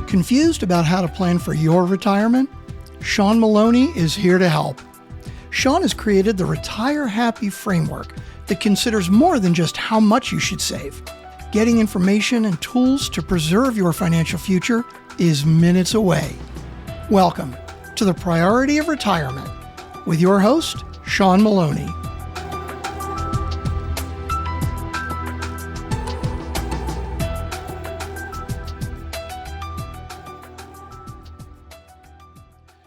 Confused about how to plan for your retirement? Shawn Maloney is here to help. Shawn has created the Retire Happy framework that considers more than just how much you should save. Getting information and tools to preserve your financial future is minutes away. Welcome to the Priority of Retirement with your host, Shawn Maloney.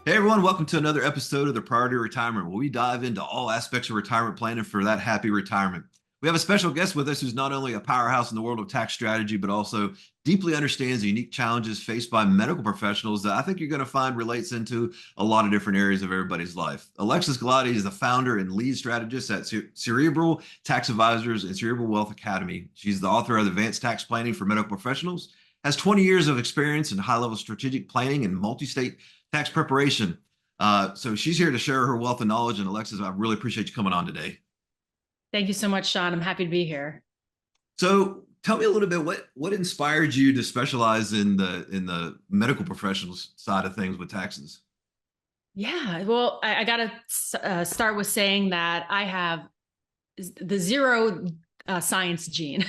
Hey everyone, welcome to another episode of the Priority of Retirement, where we dive into all aspects of retirement planning for that happy retirement. We have a special guest with us who's not only a powerhouse in the world of tax strategy, but also deeply understands the unique challenges faced by medical professionals that I think you're going to find relates into a lot of different areas of everybody's life. Alexis Gallati is the founder and lead strategist at Cerebral Tax Advisors and Cerebral Wealth Academy. She's the author of Advanced Tax Planning for Medical Professionals, has 20 years of experience in high-level strategic planning and multi-state tax preparation. So she's here to share her wealth of knowledge. And Alexis, I really appreciate you coming on today. Thank you so much, Shawn. I'm happy to be here. So tell me a little bit, what inspired you to specialize in the medical professionals side of things with taxes? Yeah, well, I got to start with saying that I have the zero science gene.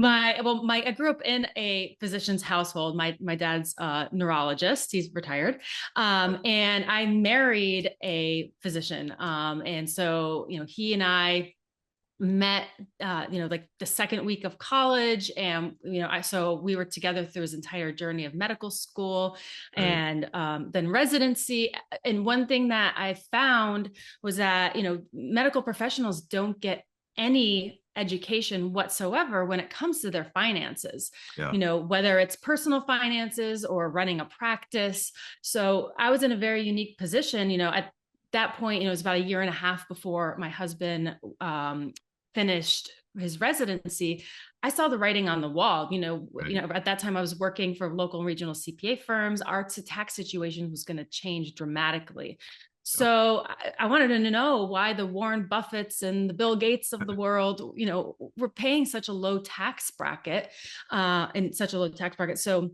I grew up in a physician's household. My dad's a neurologist. He's retired. And I married a physician. And so, he and I met, like the second week of college. And, so we were together through his entire journey of medical school and then residency. And one thing that I found was that, medical professionals don't get any education whatsoever when it comes to their finances, whether it's personal finances or running a practice. So I was in a very unique position, at that point, it was about a year and a half before my husband finished his residency. I saw the writing on the wall. At that time I was working for local and regional CPA firms. Our tax situation was going to change dramatically. So I wanted to know why the Warren Buffetts and the Bill Gates of the world, were paying such a low tax bracket So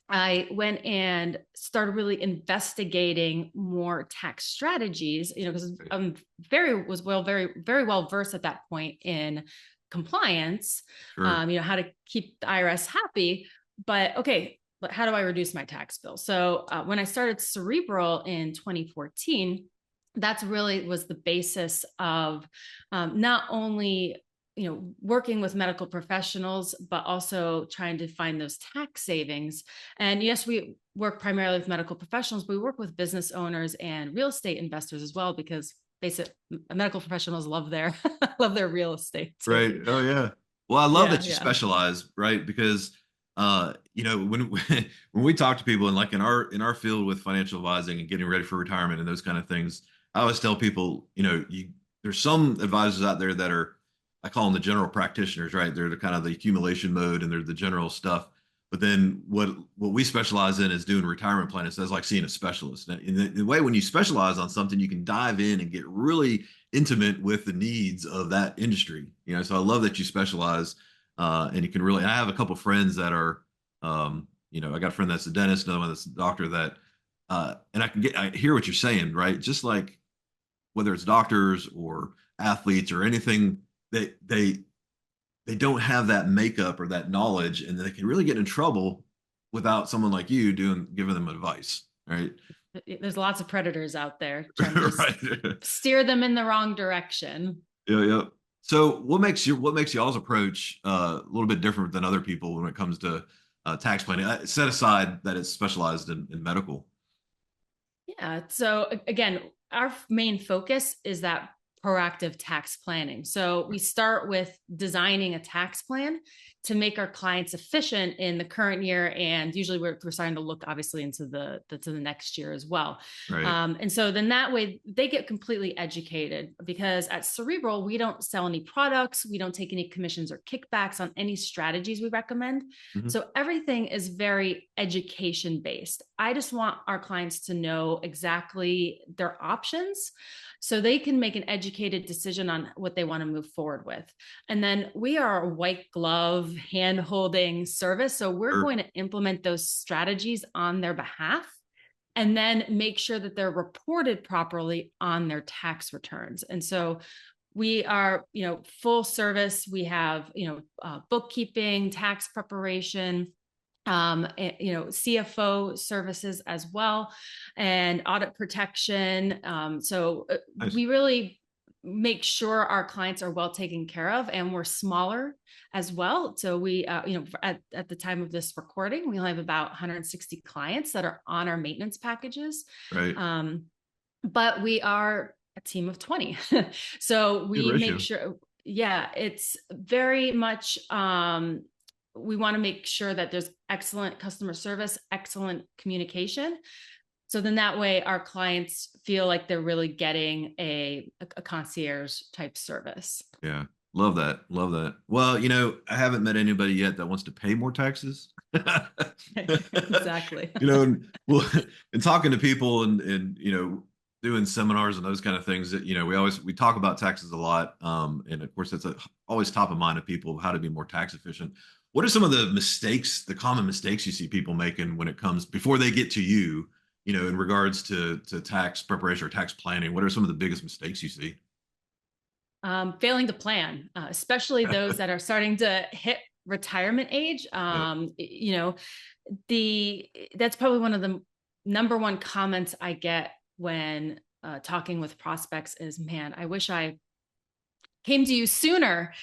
I went and started really investigating more tax strategies, because I'm very well versed at that point in compliance, how to keep the IRS happy. But okay, how do I reduce my tax bill? So when I started Cerebral in 2014, that's really was the basis of not only working with medical professionals, but also trying to find those tax savings. And yes, we work primarily with medical professionals, but we work with business owners and real estate investors as well, because medical professionals love their real estate. Right. Oh yeah. Well, I love that you specialize, right? Because when we talk to people and like in our field with financial advising and getting ready for retirement and those kind of things, I always tell people, there's some advisors out there that are, I call them the general practitioners, right? They're the kind of the accumulation mode and they're the general stuff. But then what we specialize in is doing retirement planning. So that's like seeing a specialist. In the way when you specialize on something, you can dive in and get really intimate with the needs of that industry. So I love that you specialize. And you can really, and I have a couple of friends that are, I got a friend that's a dentist, another one that's a doctor that, and I hear what you're saying, right? Just like whether it's doctors or athletes or anything, they don't have that makeup or that knowledge, and they can really get in trouble without someone like you giving them advice, right? There's lots of predators out there trying to steer them in the wrong direction. Yeah. So what makes y'all's approach a little bit different than other people when it comes to tax planning? Set aside that it's specialized in medical. Yeah. So again, our main focus is that proactive tax planning. So we start with designing a tax plan to make our clients efficient in the current year, and usually we're starting to look obviously into the next year as well. Right. And so then that way they get completely educated, because at Cerebral we don't sell any products, we don't take any commissions or kickbacks on any strategies we recommend. Mm-hmm. So everything is very education based. I just want our clients to know exactly their options, so they can make an educated decision on what they want to move forward with. And then we are a white glove hand holding service. So we're going to implement those strategies on their behalf and then make sure that they're reported properly on their tax returns. And so we are, full service. We have, bookkeeping, tax preparation, CFO services as well, and audit protection. So nice. We really make sure our clients are well taken care of, and we're smaller as well. So we, at the time of this recording, we only have about 160 clients that are on our maintenance packages. Right. But we are a team of 20. So we make sure, it's very much, we want to make sure that there's excellent customer service, excellent communication. So then that way our clients feel like they're really getting a concierge type service. Yeah. Love that. Love that. Well, I haven't met anybody yet that wants to pay more taxes. Exactly. And talking to people and doing seminars and those kind of things that, we talk about taxes a lot. And of course, that's always top of mind of people, how to be more tax efficient. What are some of the common mistakes you see people making when it comes before they get to you, in regards to tax preparation or tax planning? What are some of the biggest mistakes you see? Failing to plan, especially those that are starting to hit retirement age. That's probably one of the number one comments I get when talking with prospects is, man, I wish I came to you sooner.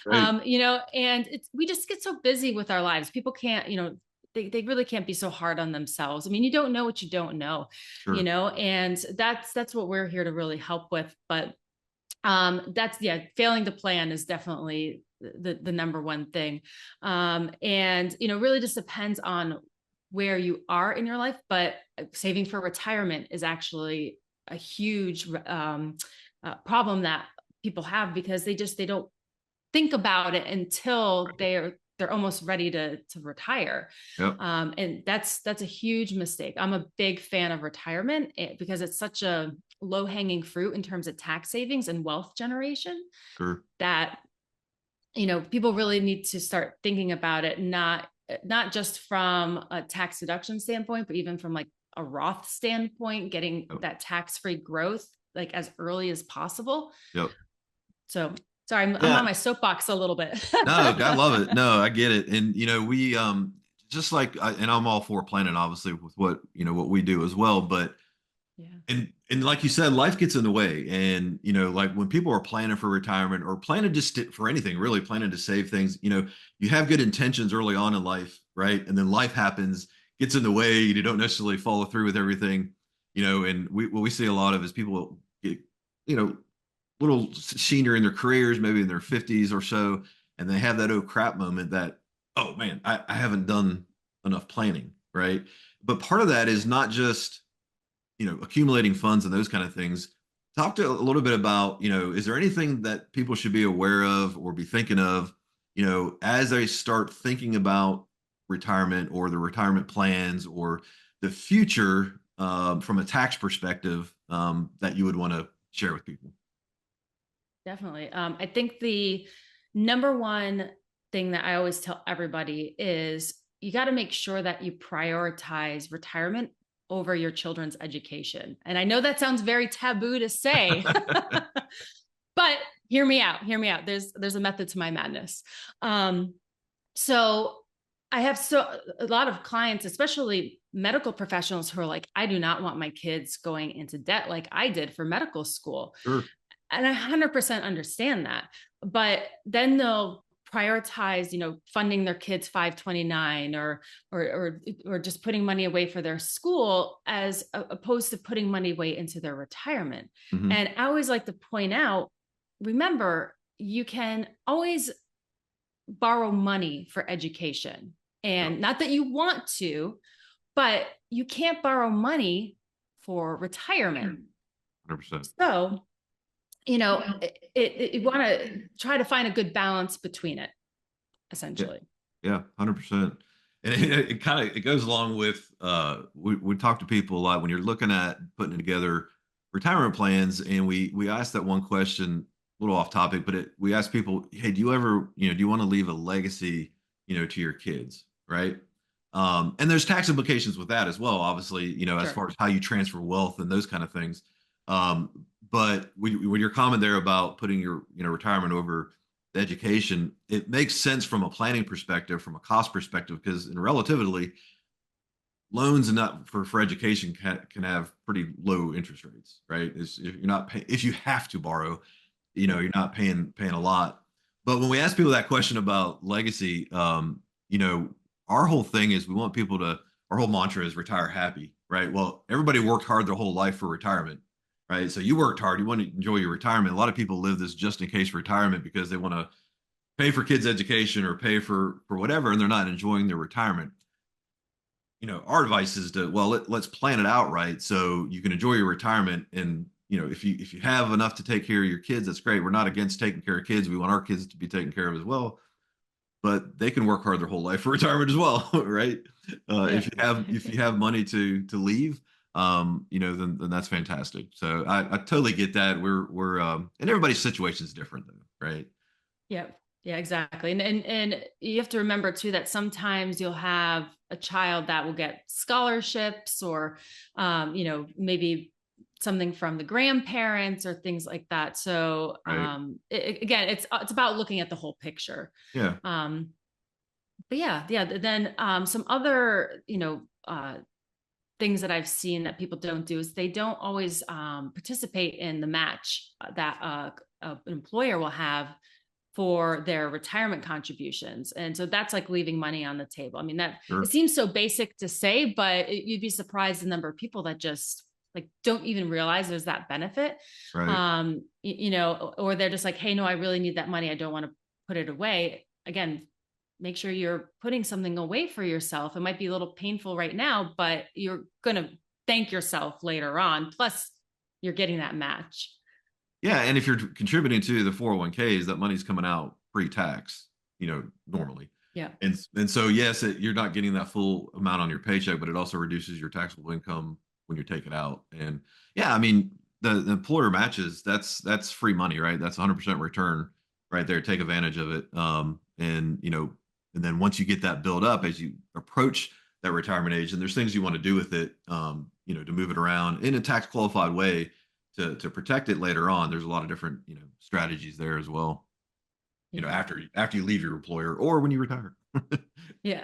Right. And we just get so busy with our lives. People can't, they really can't be so hard on themselves. I mean, you don't know what you don't know, sure. And that's what we're here to really help with. But failing to plan is definitely the number one thing. And, really just depends on where you are in your life, but saving for retirement is actually a huge problem that people have, because they don't think about it until they're almost ready to retire. Yep. And that's a huge mistake. I'm a big fan of retirement because it's such a low hanging fruit in terms of tax savings and wealth generation. Sure. That, people really need to start thinking about it, not just from a tax deduction standpoint, but even from like a Roth standpoint, getting that tax-free growth like as early as possible. Yep. So sorry, I'm on my soapbox a little bit. No, I love it. No, I get it. And, we, just like, and I'm all for planning, obviously, with what we do as well. But, and like you said, life gets in the way. And, like when people are planning for retirement or planning just for anything, really planning to save things, you have good intentions early on in life, right? And then life happens, gets in the way. You don't necessarily follow through with everything, and what we see a lot of is people get, little senior in their careers, maybe in their 50s or so, and they have that oh crap moment that, oh man, I haven't done enough planning, right? But part of that is not just, accumulating funds and those kind of things. Talk to a little bit about, is there anything that people should be aware of or be thinking of, as they start thinking about retirement or the retirement plans or the future from a tax perspective that you would want to share with people? Definitely. I think the number one thing that I always tell everybody is you got to make sure that you prioritize retirement over your children's education. And I know that sounds very taboo to say, but hear me out. There's a method to my madness. So I have a lot of clients, especially medical professionals, who are like, I do not want my kids going into debt like I did for medical school. Sure. And I 100% understand that, but then they'll prioritize, funding their kids 529 or just putting money away for their school as opposed to putting money away into their retirement. Mm-hmm. And I always like to point out, remember, you can always borrow money for education, and not that you want to, but you can't borrow money for retirement. 100%. So, you want to try to find a good balance between it, essentially. Yeah, 100%. And it kind of goes along with we talk to people a lot when you're looking at putting together retirement plans, and we asked that one question, a little off topic, but we asked people, hey, do you ever, do you want to leave a legacy, to your kids, right? And there's tax implications with that as well, obviously, as Sure. far as how you transfer wealth and those kind of things. But when your comment there about putting your, retirement over the education, it makes sense from a planning perspective, from a cost perspective, because in relatively, loans and not for education can have pretty low interest rates, right? If you're not if you have to borrow, you're not paying a lot. But when we ask people that question about legacy, our whole thing is we want people to. Our whole mantra is retire happy, right? Well, everybody worked hard their whole life for retirement, right? So you worked hard, you want to enjoy your retirement. A lot of people live this just in case retirement because they want to pay for kids' education or pay for whatever, and they're not enjoying their retirement. Our advice is to, well, let's plan it out right so you can enjoy your retirement. And if you have enough to take care of your kids, that's great. We're not against taking care of kids. We want our kids to be taken care of as well, but they can work hard their whole life for retirement as well, right? If you have money to leave, then that's fantastic. So I totally get that. We're and everybody's situation is different though, right? Yep. Yeah, exactly. And you have to remember too that sometimes you'll have a child that will get scholarships or maybe something from the grandparents or things like that. So Right. again, it's about looking at the whole picture. Yeah. But yeah. Then some other things that I've seen that people don't do is they don't always participate in the match that an employer will have for their retirement contributions. And so that's like leaving money on the table. I mean, that Sure. it seems so basic to say, but you'd be surprised the number of people that just like don't even realize there's that benefit. Right. Or they're just like, hey, no, I really need that money. I don't want to put it away. Again, make sure you're putting something away for yourself. It might be a little painful right now, but you're going to thank yourself later on. Plus, you're getting that match. Yeah, and if you're contributing to the 401ks, that money's coming out pre-tax, normally. Yeah. And so yes, you're not getting that full amount on your paycheck, but it also reduces your taxable income when you take it out. And yeah, I mean, the employer matches, that's free money, right? That's 100% return right there. Take advantage of it. And then once you get that built up as you approach that retirement age, and there's things you want to do with it, to move it around in a tax qualified way to protect it later on. There's a lot of different, strategies there as well, after you leave your employer or when you retire. Yeah.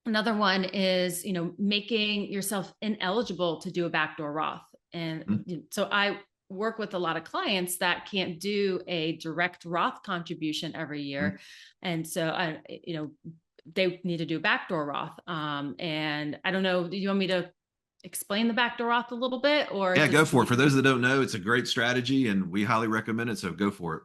Another one is, making yourself ineligible to do a backdoor Roth. And so I work with a lot of clients that can't do a direct Roth contribution every year. And so they need to do a backdoor Roth. And I don't know, do you want me to explain the backdoor Roth a little bit, or Yeah, go for it. For those that don't know, it's a great strategy and we highly recommend it. So go for it.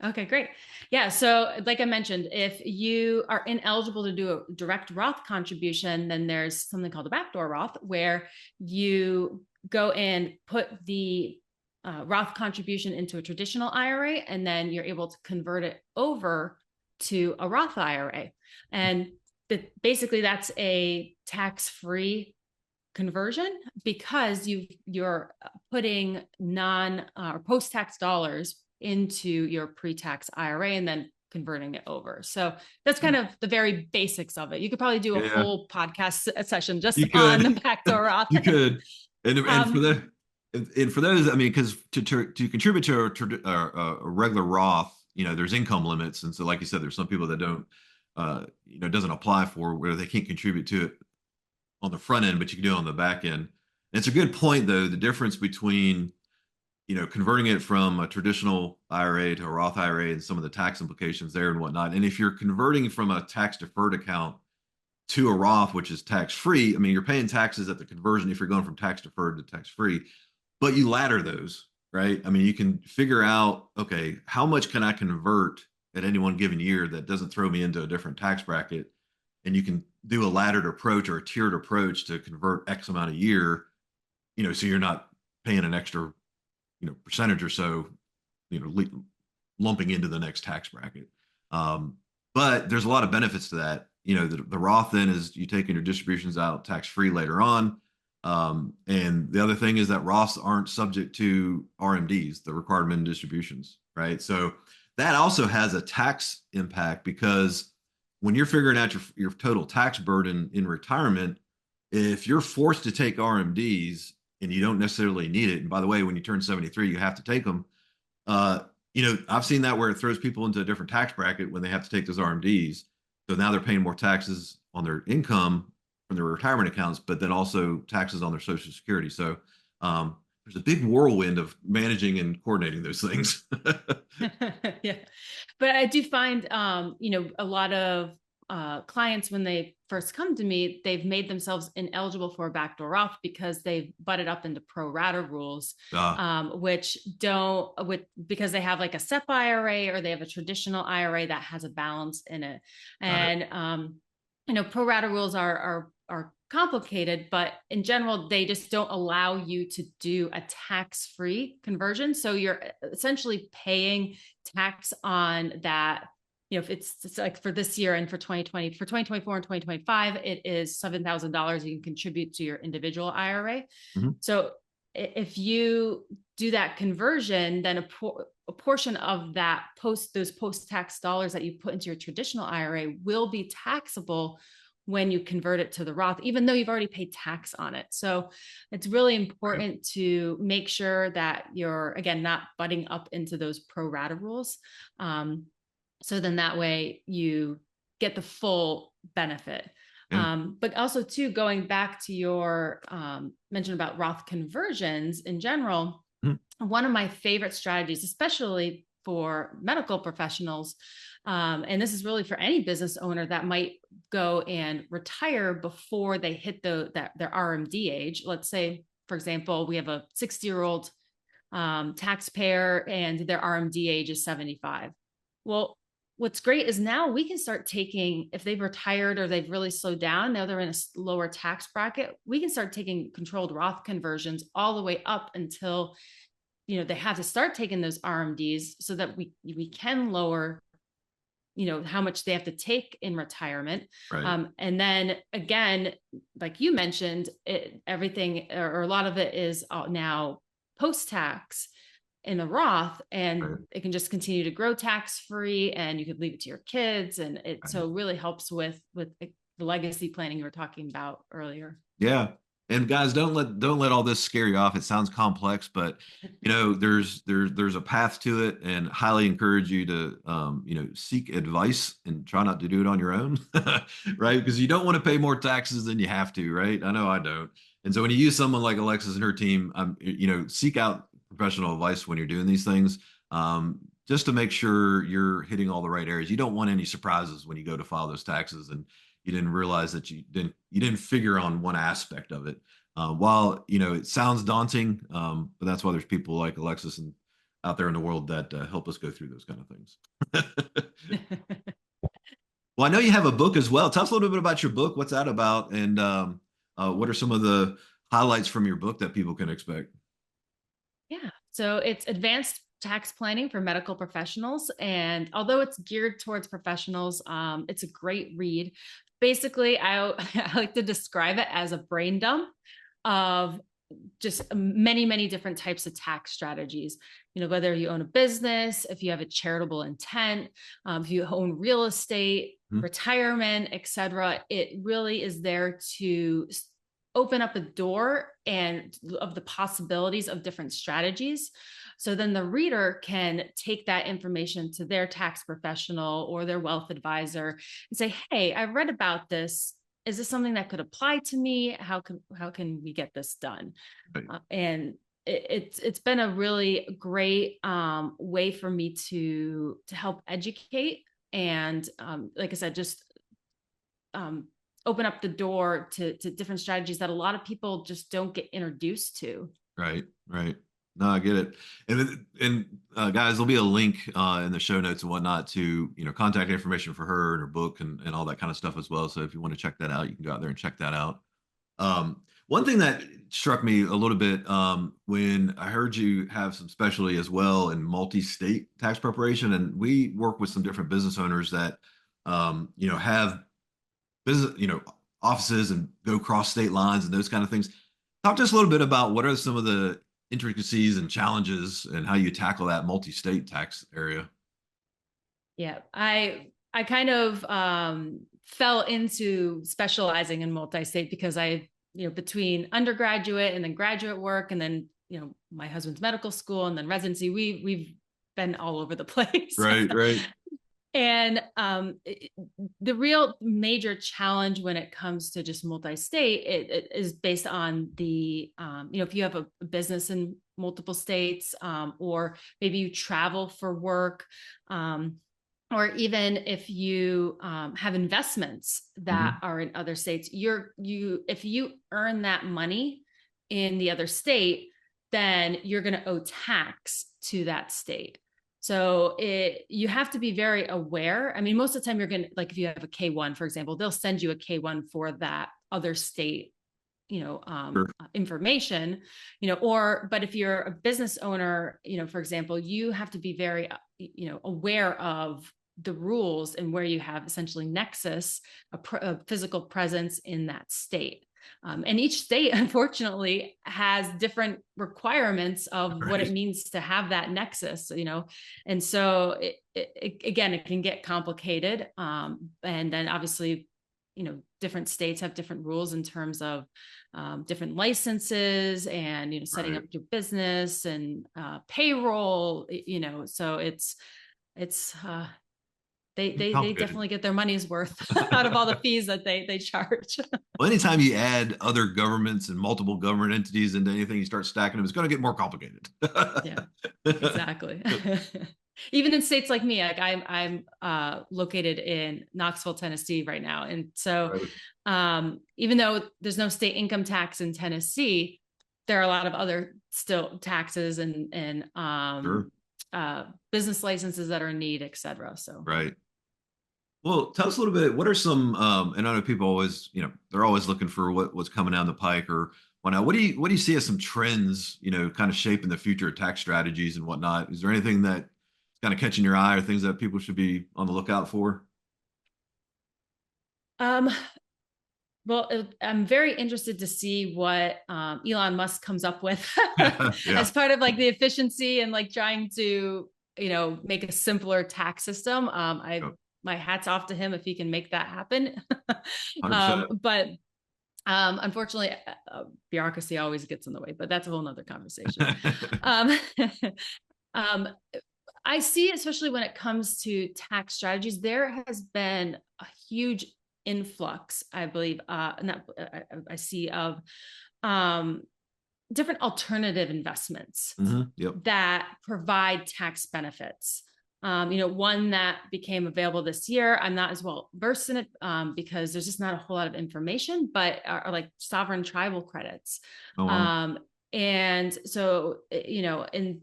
Okay, great. Yeah. So like I mentioned, if you are ineligible to do a direct Roth contribution, then there's something called a backdoor Roth where you go and put the Roth contribution into a traditional IRA, and then you're able to convert it over to a Roth IRA. And basically that's a tax-free conversion because you're putting non or post-tax dollars into your pre-tax IRA and then converting it over. So that's kind of the very basics of it. You could probably do a whole podcast session just on the backdoor Roth. You could, and for those, I mean, because to contribute to a regular Roth, there's income limits, and so like you said, there's some people that don't, doesn't apply for where they can't contribute to it on the front end, but you can do it on the back end. And it's a good point, though, the difference between, converting it from a traditional IRA to a Roth IRA and some of the tax implications there and whatnot. And if you're converting from a tax deferred account to a Roth, which is tax free, I mean, you're paying taxes at the conversion if you're going from tax deferred to tax free, but you ladder those, right? I mean, you can figure out, okay, how much can I convert at any one given year that doesn't throw me into a different tax bracket? And you can do a laddered approach or a tiered approach to convert X amount a year, so you're not paying an extra, percentage or so, lumping into the next tax bracket. But there's a lot of benefits to that. The Roth then is you taking your distributions out tax free later on. And the other thing is that Roths aren't subject to RMDs, the required minimum distributions, right? So that also has a tax impact, because when you're figuring out your total tax burden in retirement, if you're forced to take RMDs and you don't necessarily need it, and by the way, when you turn 73, you have to take them. Uh, I've seen that where it throws people into a different tax bracket when they have to take those RMDs. So now they're paying more taxes on their income from their retirement accounts, but then also taxes on their Social Security. So there's a big whirlwind of managing and coordinating those things. Yeah, but I do find, a lot of clients, when they first come to me, they've made themselves ineligible for a backdoor Roth because they've butted up into pro rata rules, which don't, because they have like a SEP IRA or they have a traditional IRA that has a balance in it. And, pro rata rules are complicated, but in general, they just don't allow you to do a tax-free conversion. So you're essentially paying tax on that. If it's like for this year and for 2020, for 2024 and 2025, it is $7,000 you can contribute to your individual IRA. Mm-hmm. So if you do that conversion, then a portion of that those post-tax dollars that you put into your traditional IRA will be taxable when you convert it to the Roth, even though you've already paid tax on it. So it's really important to make sure that you're, again, not butting up into those pro rata rules. So then that way you get the full benefit. But also too, going back to your mention about Roth conversions in general, one of my favorite strategies, especially for medical professionals, and this is really for any business owner that might go and retire before they hit their RMD age. Let's say, for example, we have a 60-year-old taxpayer and their RMD age is 75. Well, what's great is now we can start taking, if they've retired or they've really slowed down, now they're in a lower tax bracket, we can start taking controlled Roth conversions all the way up until, they have to start taking those RMDs so that we can lower, how much they have to take in retirement. Right. And then again, like you mentioned, everything or a lot of it is now post-tax in the Roth, and it can just continue to grow tax-free, and you could leave it to your kids. And so it really helps with the legacy planning you were talking about earlier. Yeah. And guys, don't let all this scare you off. It sounds complex, but there's a path to it, and highly encourage you to seek advice and try not to do it on your own, right? Because you don't want to pay more taxes than you have to, right? I know I don't. And so when you use someone like Alexis and her team, seek out professional advice when you're doing these things, just to make sure you're hitting all the right areas. You don't want any surprises when you go to file those taxes and you didn't realize that you didn't figure on one aspect of it. While it sounds daunting, but that's why there's people like Alexis and out there in the world that help us go through those kind of things. Well, I know you have a book as well. Tell us a little bit about your book. What's that about, and what are some of the highlights from your book that people can expect? Yeah, so it's advanced tax planning for medical professionals. And although it's geared towards professionals, it's a great read. Basically, I like to describe it as a brain dump of just many, many different types of tax strategies. Whether you own a business, if you have a charitable intent, if you own real estate, retirement, etc., it really is there to open up a door and of the possibilities of different strategies. So then the reader can take that information to their tax professional or their wealth advisor and say, hey, I've read about this. Is this something that could apply to me? How can we get this done? Right. And it's been a really great way for me to help educate and like I said, just open up the door to different strategies that a lot of people just don't get introduced to. Right. No, I get it. And guys, there'll be a link in the show notes and whatnot to, contact information for her and her book and all that kind of stuff as well. So if you want to check that out, you can go out there and check that out. One thing that struck me a little bit when I heard you have some specialty as well in multi-state tax preparation, and we work with some different business owners that, have business, offices and go cross state lines and those kind of things. Talk to us a little bit about what are some of the intricacies and challenges and how you tackle that multi-state tax area. Yeah, I kind of fell into specializing in multi-state because between undergraduate and then graduate work and then my husband's medical school and then residency, we've been all over the place. Right, right. And the real major challenge when it comes to just multi-state, it is based on the, if you have a business in multiple states, or maybe you travel for work, or even if you have investments that are in other states, if you earn that money in the other state, then you're going to owe tax to that state. So you have to be very aware. I mean, most of the time you're going to, like if you have a K-1, for example, they'll send you a K-1 for that other state, Sure. information, but if you're a business owner, for example, you have to be very, aware of the rules and where you have essentially nexus, a physical presence in that state. And each state, unfortunately, has different requirements of what it means to have that nexus, and so again, it can get complicated. And then obviously, different states have different rules in terms of different licenses and, setting up your business and payroll, so it's they definitely get their money's worth out of all the fees that they charge. Well, anytime you add other governments and multiple government entities into anything, you start stacking them, it's going to get more complicated. Yeah, exactly. Even in states like me, like I'm located in Knoxville, Tennessee right now. And so even though there's no state income tax in Tennessee, there are a lot of other still taxes and business licenses that are in need, et cetera. So, right. Well, tell us a little bit. What are some? And I know people always, they're always looking for what's coming down the pike or whatnot. What do you see as some trends, kind of shaping the future of tax strategies and whatnot? Is there anything that kind of catching your eye or things that people should be on the lookout for? Well, I'm very interested to see what Elon Musk comes up with as part of like the efficiency and like trying to, make a simpler tax system. My hat's off to him if he can make that happen. But unfortunately, bureaucracy always gets in the way, but that's a whole nother conversation. I see, especially when it comes to tax strategies, there has been a huge influx, I believe, and that I see of different alternative investments that provide tax benefits. One that became available this year, I'm not as well versed in it because there's just not a whole lot of information, but are like sovereign tribal credits. Oh, wow. And so,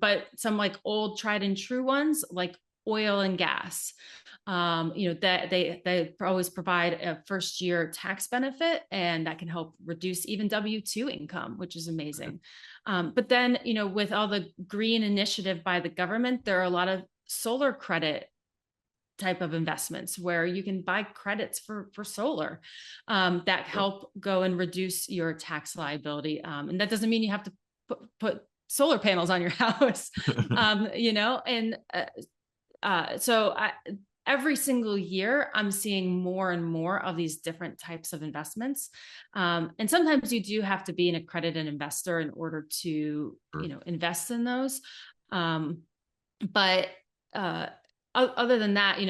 but some like old tried and true ones like oil and gas, that they always provide a first year tax benefit, and that can help reduce even W-2 income, which is amazing. But then, with all the green initiative by the government, there are a lot of solar credit type of investments where you can buy credits for solar that help go and reduce your tax liability. And that doesn't mean you have to put solar panels on your house, so every single year, I'm seeing more and more of these different types of investments. And sometimes you do have to be an accredited investor in order to, invest in those. But other than that, you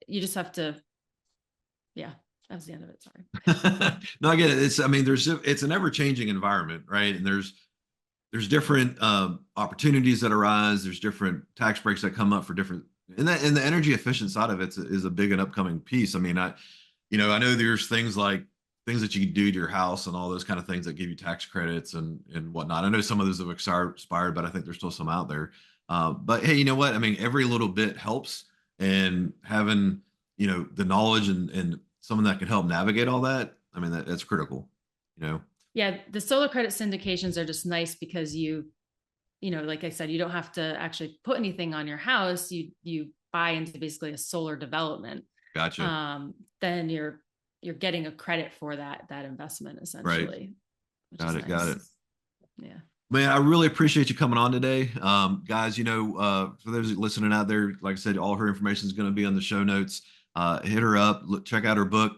just have to, that was the end of it. Sorry. No, I get it. It's an ever-changing environment, right? And there's different opportunities that arise. There's different tax breaks that come up for different, and the energy efficient side of it is a big and upcoming piece. I mean, I know there's things that you can do to your house and all those kind of things that give you tax credits and whatnot. I know some of those have expired, but I think there's still some out there. But hey, you know what? I mean, every little bit helps, and having, the knowledge and someone that can help navigate all that. I mean, that's critical, Yeah, the solar credit syndications are just nice because like I said, you don't have to actually put anything on your house. You buy into basically a solar development. Gotcha. Then you're you're getting a credit for that investment essentially. Right. Got it. Yeah. Man, I really appreciate you coming on today. Guys, for those listening out there, like I said, all her information is going to be on the show notes. Hit her up, check out her book.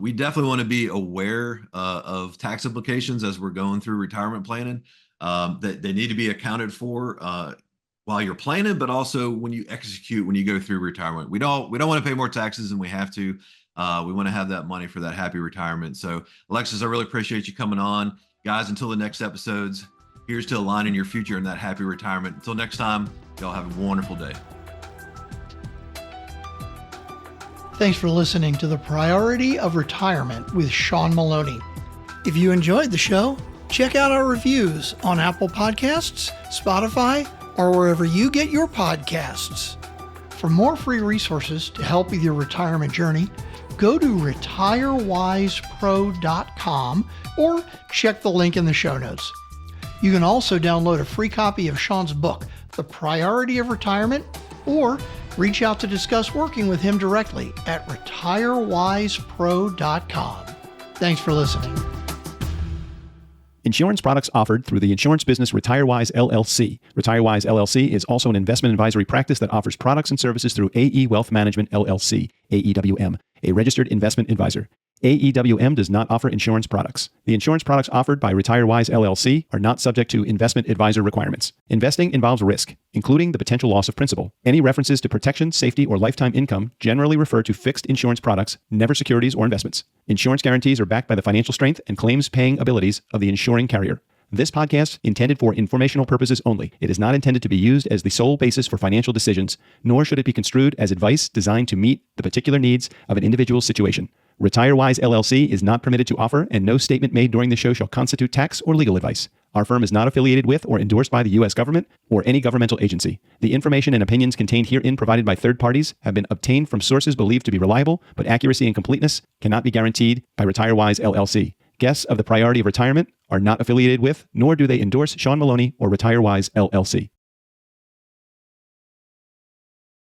We definitely want to be aware of tax implications as we're going through retirement planning, that they need to be accounted for while you're planning, but also when you execute, when you go through retirement. We don't want to pay more taxes than we have to. We want to have that money for that happy retirement. So Alexis, I really appreciate you coming on. Guys, until the next episodes, here's to aligning your future in that happy retirement. Until next time, y'all have a wonderful day. Thanks for listening to The Priority of Retirement with Shawn Maloney. If you enjoyed the show, check out our reviews on Apple Podcasts, Spotify, or wherever you get your podcasts. For more free resources to help with your retirement journey, go to retirewisepro.com or check the link in the show notes. You can also download a free copy of Shawn's book, The Priority of Retirement, or reach out to discuss working with him directly at retirewisepro.com. Thanks for listening. Insurance products offered through the insurance business RetireWise LLC. RetireWise LLC is also an investment advisory practice that offers products and services through AE Wealth Management LLC, AEWM, a registered investment advisor. AEWM does not offer insurance products. The insurance products offered by RetireWise LLC are not subject to investment advisor requirements. Investing involves risk, including the potential loss of principal. Any references to protection, safety, or lifetime income generally refer to fixed insurance products, never securities or investments. Insurance guarantees are backed by the financial strength and claims-paying abilities of the insuring carrier. This podcast intended for informational purposes only. It is not intended to be used as the sole basis for financial decisions, nor should it be construed as advice designed to meet the particular needs of an individual situation. RetireWise LLC is not permitted to offer, and no statement made during the show shall constitute tax or legal advice. Our firm is not affiliated with or endorsed by the U.S. government or any governmental agency. The information and opinions contained herein provided by third parties have been obtained from sources believed to be reliable, but accuracy and completeness cannot be guaranteed by RetireWise LLC. Guests of The Priority of Retirement are not affiliated with, nor do they endorse Shawn Maloney or RetireWise LLC.